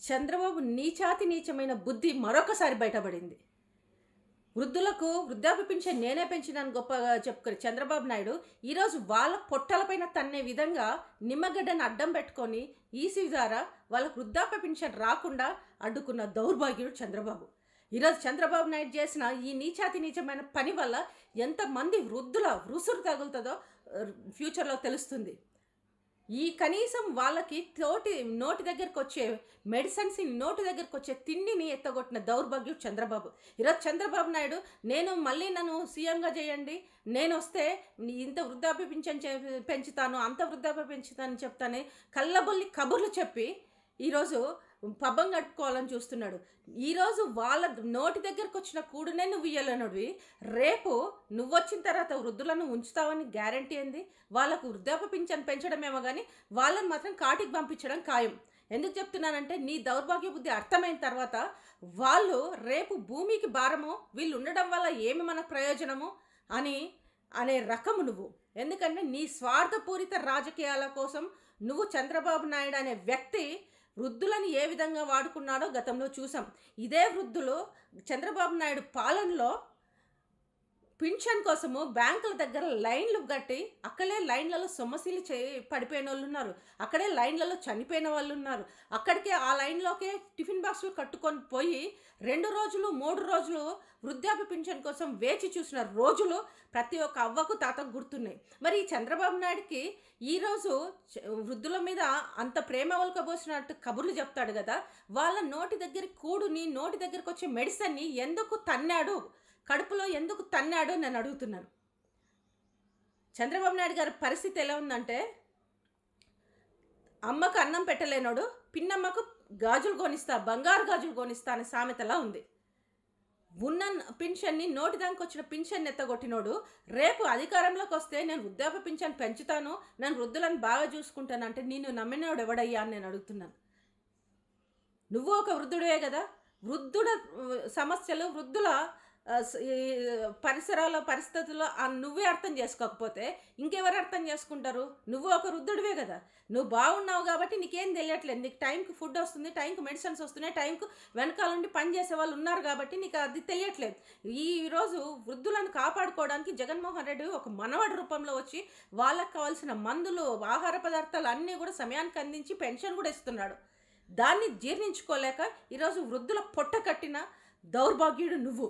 చంద్రబాబు నీచమైన బుద్ధి మరొకసారి బయటపడింది. వృద్ధులకు వృద్ధాప్య పింఛన్ నేనే పెంచినాను గొప్పగా చెప్పుకొని చంద్రబాబు నాయుడు ఈరోజు వాళ్ళ పొట్టలపైన తన్నే విధంగా నిమ్మగడ్డను అడ్డం పెట్టుకొని ఈసీ ద్వారా వాళ్ళకు వృద్ధాప్య పింఛన్ రాకుండా అడ్డుకున్న దౌర్భాగ్యుడు చంద్రబాబు. ఈరోజు చంద్రబాబు నాయుడు చేసిన ఈ నీచమైన పని వల్ల ఎంతమంది వృద్ధుల రుసురు తగులుతుందో ఫ్యూచర్లో తెలుస్తుంది. ఈ కనీసం వాళ్ళకి నోటి దగ్గరకు వచ్చే మెడిసిన్స్, నోటి దగ్గరకు వచ్చే తిండిని ఎత్తగొట్టిన దౌర్భాగ్యం చంద్రబాబు. ఈరోజు చంద్రబాబు నాయుడు నన్ను సీఎంగా చేయండి, నేను వస్తే ఇంత వృద్ధాప్య పింఛన్ పెంచుతాను, అంత వృద్ధాప్య పెంచుతానని చెప్తానే కళ్ళబొల్లి కబుర్లు చెప్పి ఈరోజు పబ్బం గడుపుకోవాలని చూస్తున్నాడు. ఈరోజు వాళ్ళ నోటి దగ్గరకు వచ్చిన కూడునే నువ్వు ఇయ్యలేనుడివి, రేపు నువ్వు వచ్చిన తర్వాత వృద్ధులను ఉంచుతావని గ్యారంటీ ఏంది? వాళ్ళకు వృద్ధాప్య పింఛన్ పెంచడమేమో కానీ వాళ్ళని మాత్రం కాటికి పంపించడం ఖాయం. ఎందుకు చెప్తున్నానంటే నీ దౌర్భాగ్య బుద్ధి అర్థమైన తర్వాత వాళ్ళు రేపు భూమికి భారమో వీళ్ళు ఉండడం వల్ల ఏమి మనకు ప్రయోజనము అనే రకము నువ్వు. ఎందుకంటే నీ స్వార్థపూరిత రాజకీయాల కోసం నువ్వు చంద్రబాబు నాయుడు అనే వ్యక్తి వృద్ధులను ఏ విధంగా వాడుకున్నాడో గతంలో చూసాం. ఇదే వృద్ధులు చంద్రబాబు నాయుడు పాలనలో పింఛన్ కోసము బ్యాంకుల దగ్గర లైన్లు కట్టి అక్కడే లైన్లలో సొమ్మసిలి పడిపోయిన వాళ్ళు ఉన్నారు, అక్కడే లైన్లలో చనిపోయిన వాళ్ళు ఉన్నారు. అక్కడికే ఆ లైన్లోకే టిఫిన్ బాక్సులు కట్టుకొని పోయి 2 రోజులు 3 రోజులు వృద్ధాప్య పింఛన్ కోసం వేచి చూసిన రోజులు ప్రతి ఒక్క అవ్వకు తాతకు గుర్తున్నాయి. మరి ఈ చంద్రబాబు నాయుడికి ఈరోజు వృద్ధుల మీద అంత ప్రేమ వలకబోసినట్టు కబుర్లు చెప్తాడు కదా, వాళ్ళ నోటి దగ్గర నోటి దగ్గరకు వచ్చే మెడిసిన్ని ఎందుకు తన్నాడు, కడుపులో ఎందుకు తన్నాడు నేను అడుగుతున్నాను. చంద్రబాబు నాయుడు గారి పరిస్థితి ఎలా ఉందంటే, అమ్మకు అన్నం పెట్టలేనోడు పిన్నమ్మకు గాజులు కొనిస్తా, బంగారు గాజులు కొనిస్తా అనే సామెతలా ఉంది. ఉన్న పింఛన్ని నోటి దానికి వచ్చిన పింఛన్ని ఎత్తగొట్టినోడు రేపు అధికారంలోకి వస్తే నేను వృద్ధాప్య పింఛన్ పెంచుతాను, నేను వృద్ధులను బాగా చూసుకుంటానంటే నిన్ను నమ్మినోడు ఎవడయ్యా అని నేను అడుగుతున్నాను. నువ్వు ఒక వృద్ధుడే కదా, వృద్ధుల సమస్యలు వృద్ధుల పరిస్థితుల్లో నువ్వే అర్థం చేసుకోకపోతే ఇంకెవరు అర్థం చేసుకుంటారు? నువ్వు ఒక వృద్ధుడివే కదా, నువ్వు బాగున్నావు కాబట్టి నీకేం తెలియట్లేదు. నీకు టైంకి ఫుడ్ వస్తుంది, టైంకి మెడిసిన్స్ వస్తున్నాయి, టైంకు వెనకాల నుండి పని చేసే వాళ్ళు ఉన్నారు కాబట్టి నీకు అది తెలియట్లేదు. ఈరోజు వృద్ధులను కాపాడుకోవడానికి జగన్మోహన్ రెడ్డి ఒక మనవడి రూపంలో వచ్చి వాళ్ళకి కావాల్సిన మందులు, ఆహార పదార్థాలు అన్నీ కూడా సమయానికి అందించి పెన్షన్ కూడా ఇస్తున్నాడు. దాన్ని జీర్ణించుకోలేక ఈరోజు వృద్ధుల పొట్ట కట్టిన దౌర్భాగ్యుడు నువ్వు.